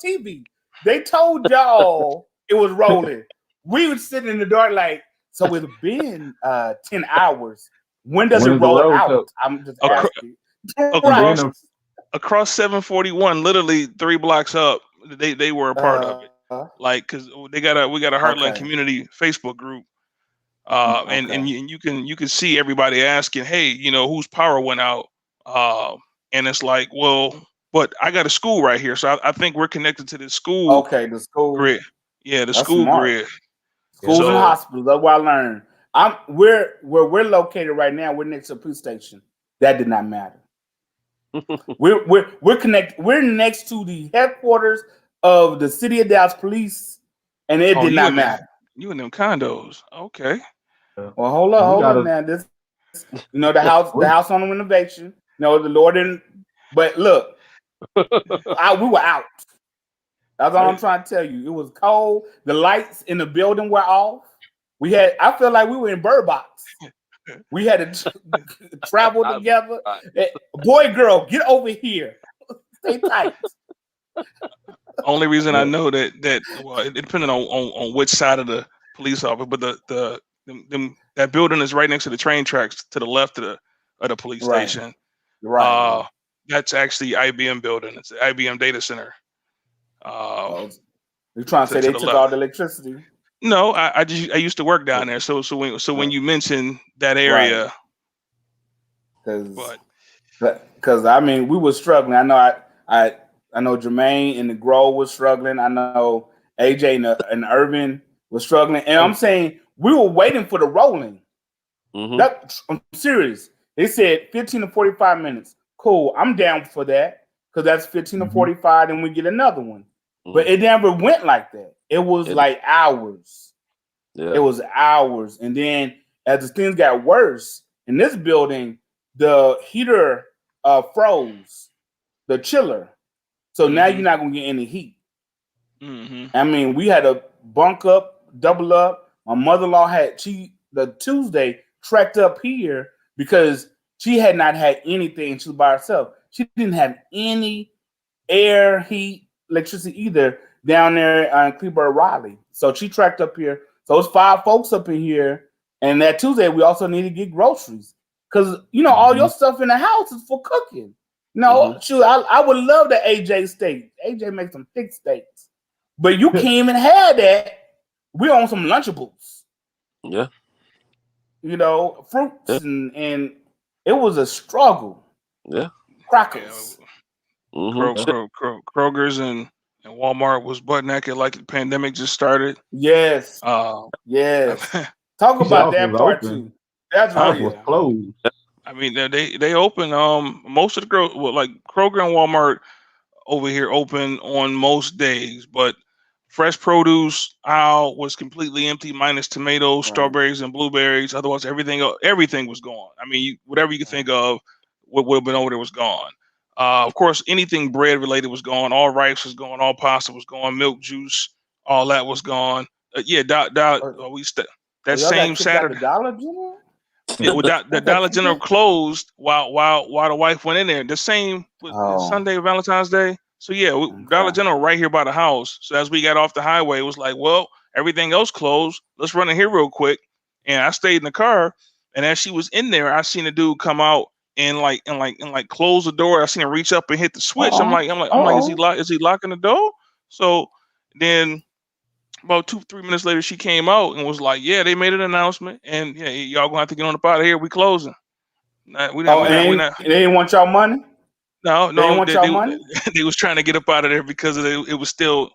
TV. They told y'all it was rolling. We would sit in the dark like, so it's been 10 hours. When does it roll out? I'm just asking. Across 741, literally 3 blocks up, they were a part of it. Like, because we got a Heartland Community Facebook group, and you can see everybody asking, hey, whose power went out, and it's like, well, but I got a school right here, so I think we're connected to this school. Okay, the school grid. Yeah, the school grid. Schools and hospitals. That's what I learned. Where we're located right now. We're next to a police station. That did not matter. We're connected. We're next to the headquarters of the City of Dallas Police, and it did not matter. You in them condos? Okay. Well, hold on, man. This, the house on renovation. The Lord didn't. But look, we were out. That's all I'm trying to tell you. It was cold. The lights in the building were off. I feel like we were in Bird Box. We had to travel together. Boy, girl, get over here. Stay tight. Only reason I know that well, it depending on which side of the police officer, but that building is right next to the train tracks to the left of the police station. Right. That's actually IBM building. It's the IBM data center. You're trying to say they took all the electricity? No, I used to work down there. So when you mention that area, because I mean we were struggling. I know I know Jermaine and the Grove was struggling. I know AJ and Irvin was struggling, and I'm saying we were waiting for the rolling. I'm serious. They said 15 to 45 minutes. Cool, I'm down for that because that's 15 to 45, and we get another one. But it never went like that. It was like hours. Yeah. It was hours. And then as the things got worse in this building, the heater froze, the chiller. So now you're not going to get any heat. I mean, we had to bunk up, double up. My mother-in-law the Tuesday tracked up here because she had not had anything. She was by herself. She didn't have any air, heat, electricity either down there in Cleburne, Raleigh. So she tracked up here. So it's 5 folks up in here. And that Tuesday, we also need to get groceries. Because, all your stuff in the house is for cooking. Shoot, I would love the AJ steak. AJ makes some thick steaks. But you can't even have that we own some Lunchables. Yeah. You know, fruits Yeah. and it was a struggle. Yeah. Crackers. Kroger's and Walmart was butt naked like the pandemic just started. Yes. Uh, Yes. Talk about Shelf that was part open. too. That's House right. was closed. I mean, they open most of the like Kroger and Walmart over here open on most days, but fresh produce aisle was completely empty, minus tomatoes, Right. strawberries, and blueberries. Otherwise, everything was gone. I mean, whatever you could think of, what would have been over there was gone. Of course, anything bread related was gone. All rice was gone. All pasta was gone. Milk, juice, all that was gone. That Y'all same got kicked out Saturday. the Dollar General? The Dollar General closed while the wife went in there. The same Oh. Sunday, Valentine's Day. So yeah, Dollar General right here by the house. So as we got off the highway, it was like, well, everything else closed. Let's run in here real quick. And I stayed in the car. And as she was in there, I seen a dude come out and close the door. I seen him reach up and hit the switch. I'm like, is he locking the door? So then about 2-3 minutes later, she came out and was like, yeah, they made an announcement, and yeah, y'all gonna have to get on up out of here. We closing. They didn't want y'all money? No, They didn't want y'all money? They was trying to get up out of there because it was still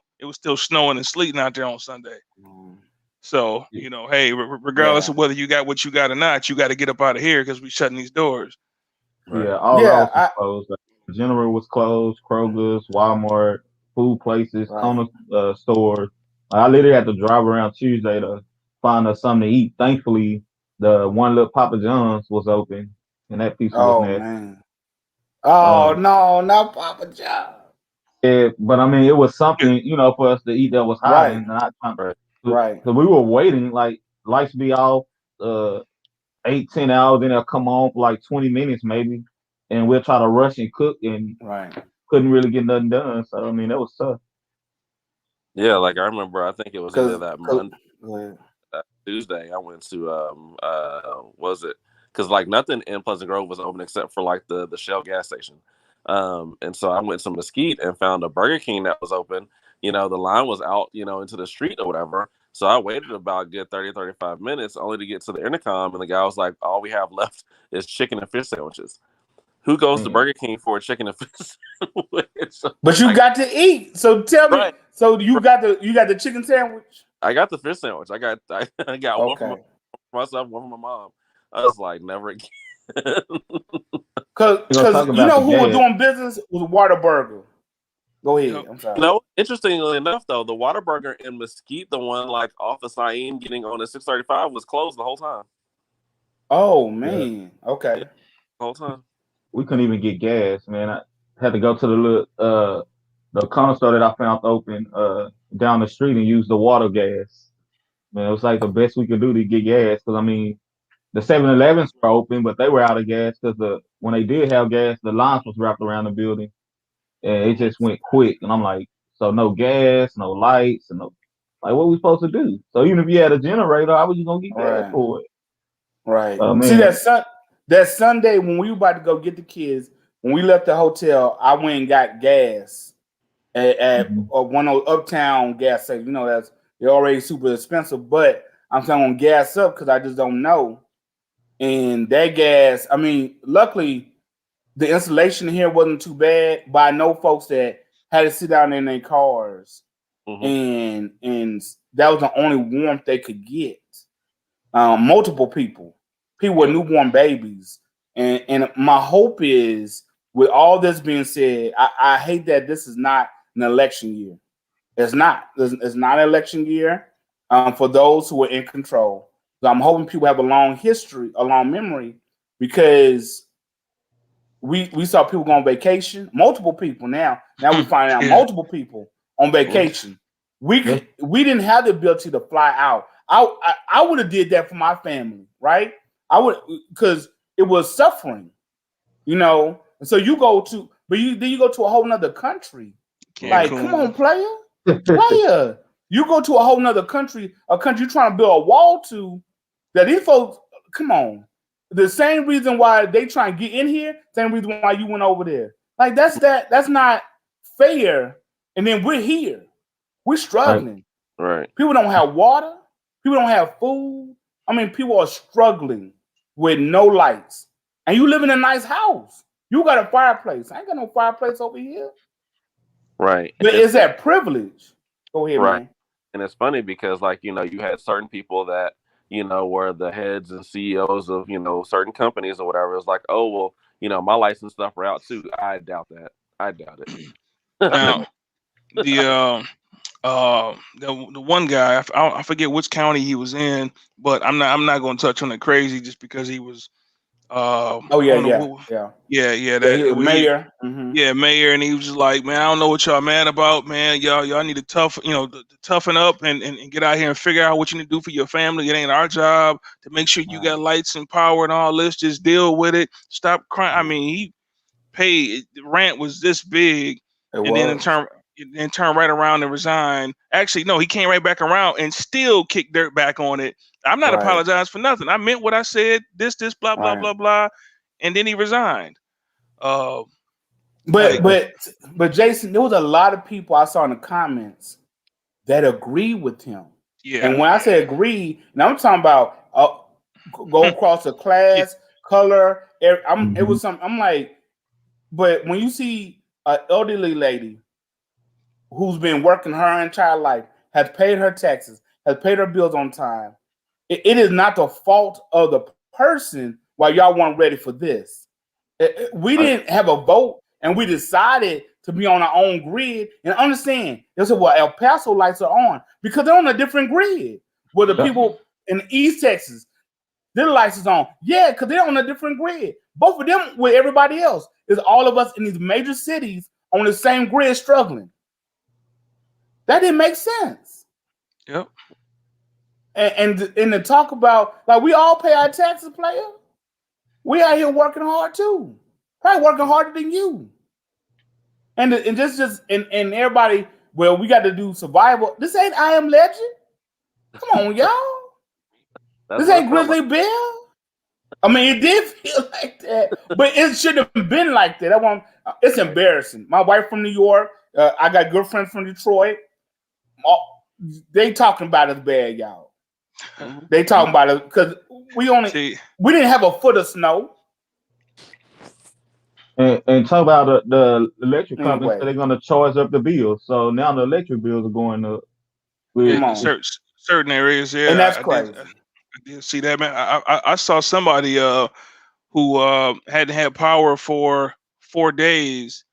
snowing and sleeting out there on Sunday. So, you know, hey, regardless of whether you got what you got or not, you got to get up out of here because we shutting these doors. Right. Yeah, all else was closed. Like, General was closed, Kroger's, Walmart, food places, corner stores. I literally had to drive around Tuesday to find us something to eat. Thankfully, the one little Papa John's was open, and that piece was nasty. Man. Oh, no, not Papa John. Yeah, but I mean, it was something, you know, for us to eat that was hot and not right. So we were waiting, like lights be off, 8-10 hours, then they'll come on for like 20 minutes maybe, and we'll try to rush and cook and couldn't really get nothing done. So I mean, that was tough. Yeah, like I remember, I think it was either that Monday, that Tuesday. I went to was it? Because like nothing in Pleasant Grove was open except for like the Shell gas station. And so I went to Mesquite and found a Burger King that was open. You know, the line was out, you know, into the street or whatever. So I waited about a good 30-35 minutes only to get to the intercom, and the guy was like, all we have left is chicken and fish sandwiches. Who goes to Burger King for a chicken and fish sandwich? But you got to eat. So tell me, so you got the chicken sandwich? I got the fish sandwich. I got one for myself, one for my mom. I was like, never again. Because you know who was doing business was Whataburger. Go ahead. I'm sorry. No, interestingly enough, though, the Whataburger in Mesquite, the one like off the Saim getting on at 635, was closed the whole time. Oh man. Okay. The whole time. We couldn't even get gas, man. I had to go to the little the corner store that I found open down the street and use the water gas. Man, it was like the best we could do to get gas. Because I mean, the 7-Elevens were open, but they were out of gas because when they did have gas, the lines was wrapped around the building, and it just went quick. And I'm like, so no gas, no lights, and no, like, what we supposed to do? So even if you had a generator, how was you gonna get gas for it? Right. See that Sunday when we were about to go get the kids, when we left the hotel, I went and got gas at one of those uptown gas stations. You know, they're already super expensive, but I'm saying on gas up because I just don't know. And that gas, I mean, luckily the installation here wasn't too bad, but I know folks that had to sit down in their cars, and that was the only warmth they could get. Multiple people with newborn babies, and my hope is, with all this being said, I hate that this is not an election year. It's not. It's not an election year for those who are in control. So I'm hoping people have a long memory, because we saw people go on vacation, multiple people now. Now we find out multiple people on vacation. We didn't have the ability to fly out. I would have did that for my family, right? I would, because it was suffering, you know. And so you go to, then you go to a whole nother country. Like, come on, player. You go to a whole nother country, a country you're trying to build a wall to, that these folks, come on. The same reason why they try and get in here, same reason why you went over there. Like, that's not fair. And then we're here. We're struggling. Right. People don't have water. People don't have food. I mean, people are struggling with no lights. And you live in a nice house. You got a fireplace. I ain't got no fireplace over here. Right. But is that privilege? Go ahead, Right. man. And it's funny because, like, you know, you had certain people that, you know, were the heads and CEOs of, you know, certain companies or whatever. It's like, oh, well, you know, my license stuff are out too. I doubt that. I doubt it. Now, the one guy, I forget which county he was in, but I'm not going to touch on it crazy just because he was Oh I yeah, don't know yeah, what, yeah. yeah Yeah, that he was where mayor. Mhm. yeah, mayor, and he was just like, man, I don't know what y'all mad about, man. Y'all need to toughen up and get out here and figure out what you need to do for your family. It ain't our job to make sure you got Right. lights and power and all this. Just deal with it. Stop crying. I Mhm. mean, he paid. The rant was this big, It and then was. turn right around and resign. Actually, no, he came right back around and still kicked dirt back on it. I'm not Right. apologizing for nothing. I meant what I said. This, blah, blah, Right. blah, blah, and then he resigned. But Like, but Jason, there was a lot of people I saw in the comments that agree with him. yeah, And when I say agree, now I'm talking about go across the yeah, class, color. It Mhm. was something. I'm like, but when you see an elderly lady who's been working her entire life, has paid her taxes, has paid her bills on time, it is not the fault of the person why y'all weren't ready for this. We Right. didn't have a vote, and we decided to be on our own grid. And understand, they said, "Well, El Paso lights are on because they're on a different grid." Where the Yeah. people in East Texas, their lights is on, yeah, because they're on a different grid. Both of them with everybody else is all of us in these major cities on the same grid struggling. That didn't make sense. yep. And to talk about, like, we all pay our taxes, player. We out here working hard too, probably working harder than you. And everybody, well, we got to do survival. This ain't I Am Legend. Come on, y'all. That's This what ain't it felt like. Grizzly Bear. I mean, it did feel like that, but it shouldn't have been like that. It's embarrassing. My wife from New York. I got good friends from Detroit. They talking about us bad, y'all. Mhm. They talking about it because we See, didn't have a foot of snow. And talk about the electric companies, so Anyway, they're going to charge up the bills. So now the electric bills are going up. yeah, come on, certain areas, and that's yeah, crazy. I did see that, man. I saw somebody who hadn't had power for 4 days,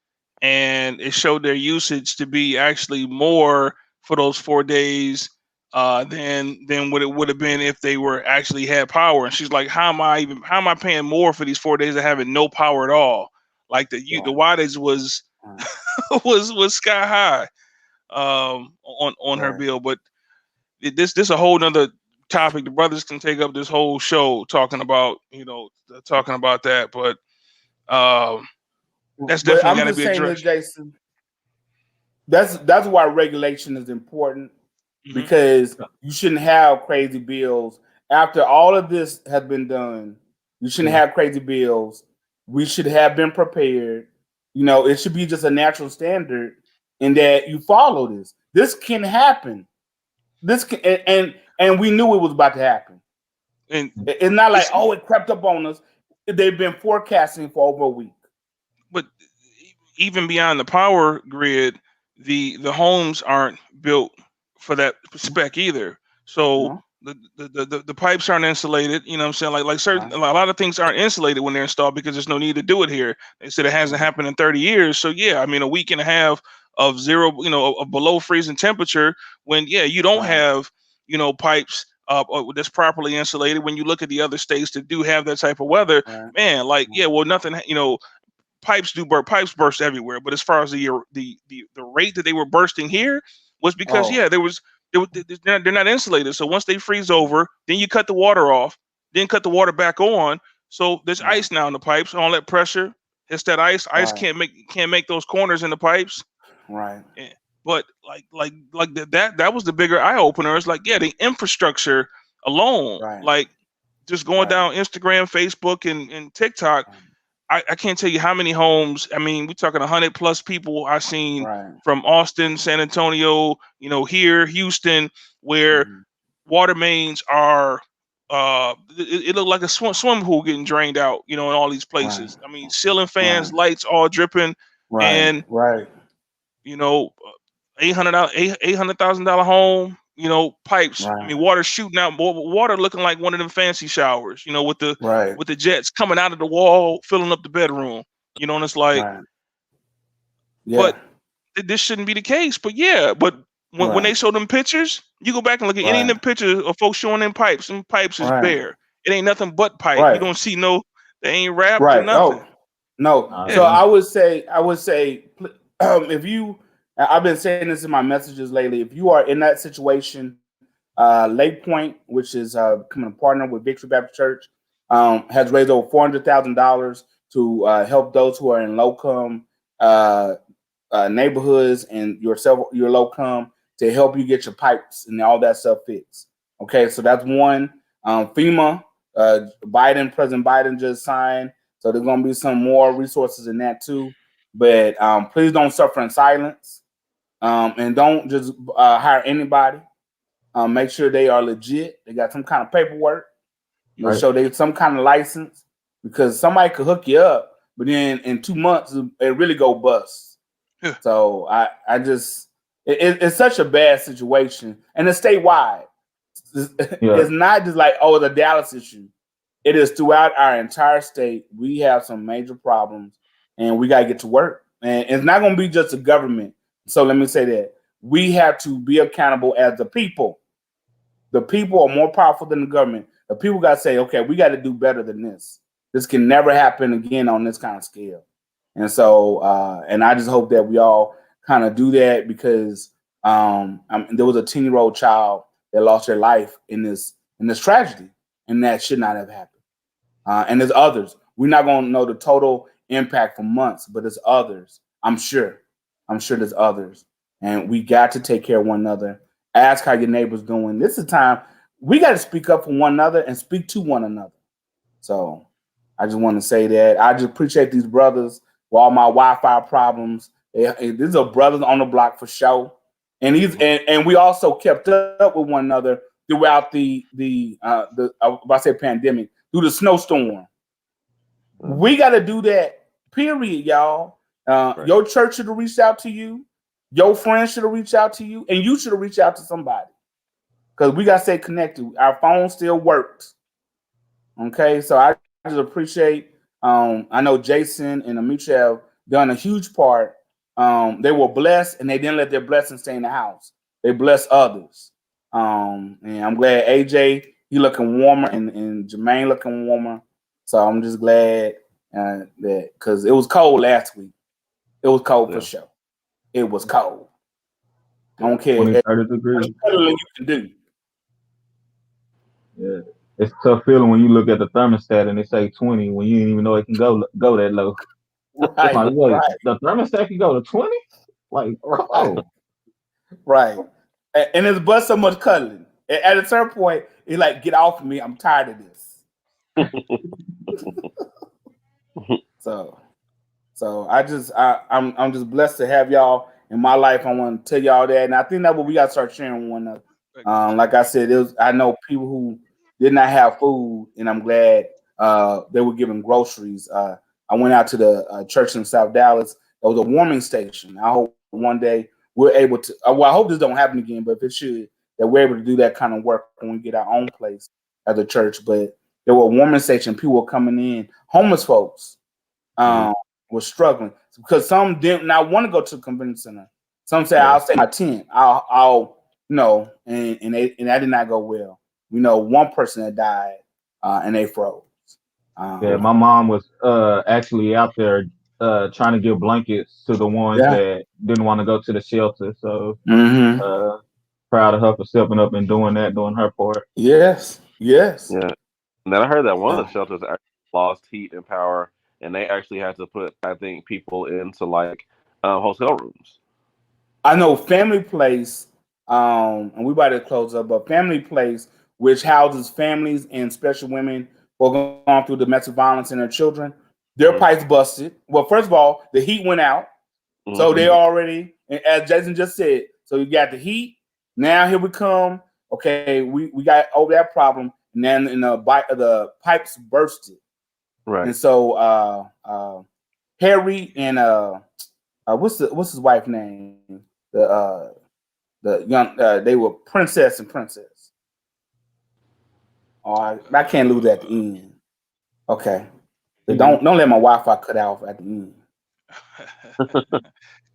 and it showed their usage to be actually more for those 4 days than what it would have been if they were actually had power. And she's like, how am I paying more for these 4 days of having no power at all? Like the Right. wattage was Right. was sky high on her Right. bill. But this a whole nother topic. The brothers can take up this whole show talking about that. But that's But definitely I'm got to just be saying this, addressed. Jason. That's why regulation is important, Mhm. because you shouldn't have crazy bills after all of this has been done. You shouldn't Yeah. have crazy bills. We should have been prepared. You know, it should be just a natural standard in that you follow this. This can happen. This can, and we knew it was about to happen. And It's not like, it's oh, it crept up on us. They've been forecasting for over a week. but even beyond the power grid, the homes aren't built for that spec either. So No? the pipes aren't insulated. You know what I'm saying? Like certain Right. a lot of things aren't insulated when they're installed because there's no need to do it here. They said it hasn't happened in 30 years. So yeah, I mean a week and a half of zero, of below freezing temperature when you don't Right. have pipes that's properly insulated. When you look at the other states that do have that type of weather, Right. man, like well nothing, pipes burst everywhere. But as far as the rate that they were bursting here was because Oh, they're not insulated. So once they freeze over, then you cut the water off, then cut the water back on. So there's right. ice now in the pipes. All that pressure hits that ice. Ice Right. can't make those corners in the pipes. Right. Eh, But that was the bigger eye opener. It's like the infrastructure alone, Right. like just going Right. down Instagram, Facebook, and TikTok. I can't tell you how many homes. I mean, we're talking 100+ people I've seen Right. from Austin, San Antonio, here, Houston, where Mhm. water mains are. It looked like a swimming pool getting drained out. In all these Right. places. I mean, ceiling fans, Right. lights all dripping, Right. and Right. you know, $800,000 home. Pipes. I mean, Right. water shooting out. Water looking like one of them fancy showers. Right. With the jets coming out of the wall, filling up the bedroom. And it's like, Right. Yeah. but this shouldn't be the case. But yeah, but when they Right. show them pictures, you go back and look at any of Right. them pictures of folks showing them pipes. Them pipes is Right. bare. It ain't nothing but pipe. You Right. don't see they ain't wrapped or Right. nothing. Oh, no. So Yeah. I would say, if you, I've been saying this in my messages lately. If you are in that situation, Lake Point, which is becoming a partner with Victory Baptist Church, has raised over $400,000 to help those who are in low-income neighborhoods and your low-income to help you get your pipes and all that stuff fixed. Okay, so that's one. FEMA, President Biden just signed, so there's going to be some more resources in that too. But please don't suffer in silence, and don't just hire anybody. Make sure they are legit. They got some kind of paperwork. Right. Show they some kind of license, because somebody could hook you up, but then in 2 months it really go bust. Yeah. So I just it's such a bad situation, and it's statewide. It's not just like, oh, the Dallas issue. It is throughout our entire state. We have some major problems, and we got to get to work. And it's not going to be just the government. So let me say that we have to be accountable as the people. The people are more powerful than the government. The people got to say, okay, we got to do better than this. This can never happen again on this kind of scale. And so, and I just hope that we all kind of do that, because there was a 10-year-old child that lost their life in this tragedy, and that should not have happened. And there's others. We're not going to know the total impact for months, but there's others. I'm sure there's others, and we got to take care of one another. Ask how your neighbor's doing. This is time we got to speak up for one another and speak to one another. So I just want to say that I just appreciate these brothers with all my Wi-Fi problems. These are brothers on the block for sure, and we also kept up with one another throughout the pandemic, through the snowstorm. We got to do that. Period, y'all. Right. Your church should have reached out to you. Your friends should have reached out to you, and you should have reached out to somebody, because we got to stay connected. Our phone still works. Okay, so I just appreciate. I know Jason and Amicia have done a huge part. They were blessed, and they didn't let their blessing stay in the house. They blessed others. And I'm glad AJ, he looking warmer, and Jermaine looking warmer. So I'm just glad that, because it was cold last week. It was cold for sure. It was cold. I don't care. 20, 30 degrees. You can do. Yeah. It's a tough feeling when you look at the thermostat and they say 20 when you didn't even know it can go that low. Right. It's like, wait, right. the thermostat can go to 20? Like, oh. Right. And it's but so much cuddling. At a certain point, it's like, get off of me. I'm tired of this. So I'm just blessed to have y'all in my life. I want to tell y'all that, and I think that's what we got to start sharing with one another. Like I said, I know people who did not have food, and I'm glad they were given groceries. I went out to the church in South Dallas. There was a warming station. I hope one day we're able to. Well, I hope this don't happen again, but if it should, that we're able to do that kind of work when we get our own place at the church. But there were a warming station. People were coming in. Homeless folks were struggling because some did not want to go to the convention center. Some said, "I'll stay in my tent. I'll and that did not go well. We know one person that died, and they froze. Yeah, my mom was actually out there trying to give blankets to the ones that didn't want to go to the shelter. So proud of her for stepping up and doing her part. Yes. Yeah. And then I heard that one of the shelters actually lost heat and power, and they actually had to put, I think, people into like hotel rooms. I know Family Place, and we about to close up, but Family Place, which houses families and special women who are going through domestic violence and their children, Their pipes busted. Well, first of all, the heat went out. So they already, and as Jason just said, so you got the heat. Now here we come. Okay, we got over that problem. And then the pipes bursted. Right. And so Harry and what's his wife's name? The young they were princess and princess. Oh, I can't lose at the end. Okay. Don't let my Wi-Fi cut out at the end.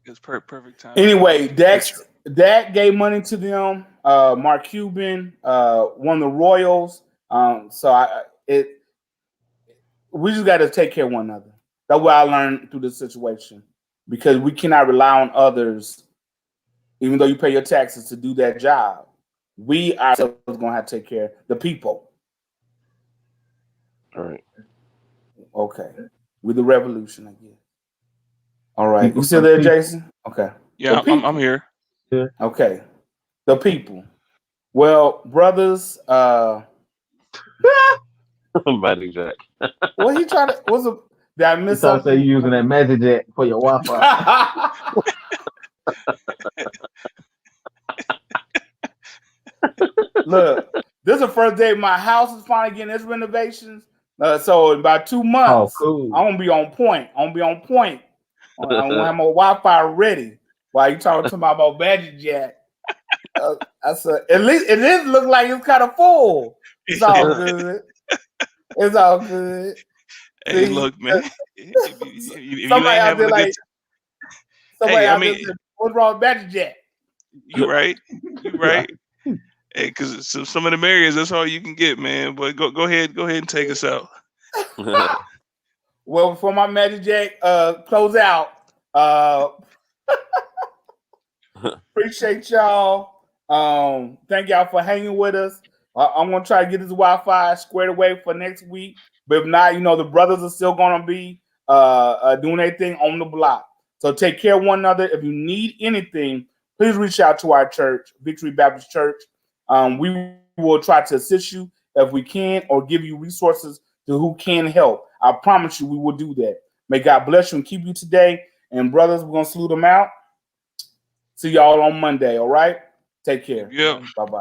It's perfect time. Anyway, Dak gave money to them. Mark Cuban won the Royals. We just got to take care of one another. That's what I learned through this situation, because we cannot rely on others, even though you pay your taxes to do that job. We ourselves are going to have to take care of the people. All right. Okay. With the revolution, I guess. All right. You still there, Jason? Okay. Yeah, I'm here. Okay. The people. Well, brothers, Magic Jack. what he trying to? Did I miss So something? say you using that Magic Jack for your Wi-Fi. Look, this is the first day my house is finally getting its renovations. So in about 2 months, cool. I'm gonna be on point. I'm gonna have my Wi-Fi ready while you talking to me about Magic Jack. I said, at least it does look like it's kind of full. It's all good. It's all good. Hey, See? look, man. Somebody out there like, Hey, what's wrong with Magic Jack? You right. Hey, because some of the areas, that's all you can get, man. But go ahead and take us out. Well, before my Magic Jack close out, appreciate y'all. Thank y'all for hanging with us. I'm gonna try to get this Wi-Fi squared away for next week. But if not, the brothers are still gonna be doing their thing on the block. So take care of one another. If you need anything, please reach out to our church, Victory Baptist Church. We will try to assist you if we can, or give you resources to who can help. I promise you we will do that. May God bless you and keep you today. And brothers, we're going to salute them out. See y'all on Monday, all right? Take care. Yeah. Bye-bye.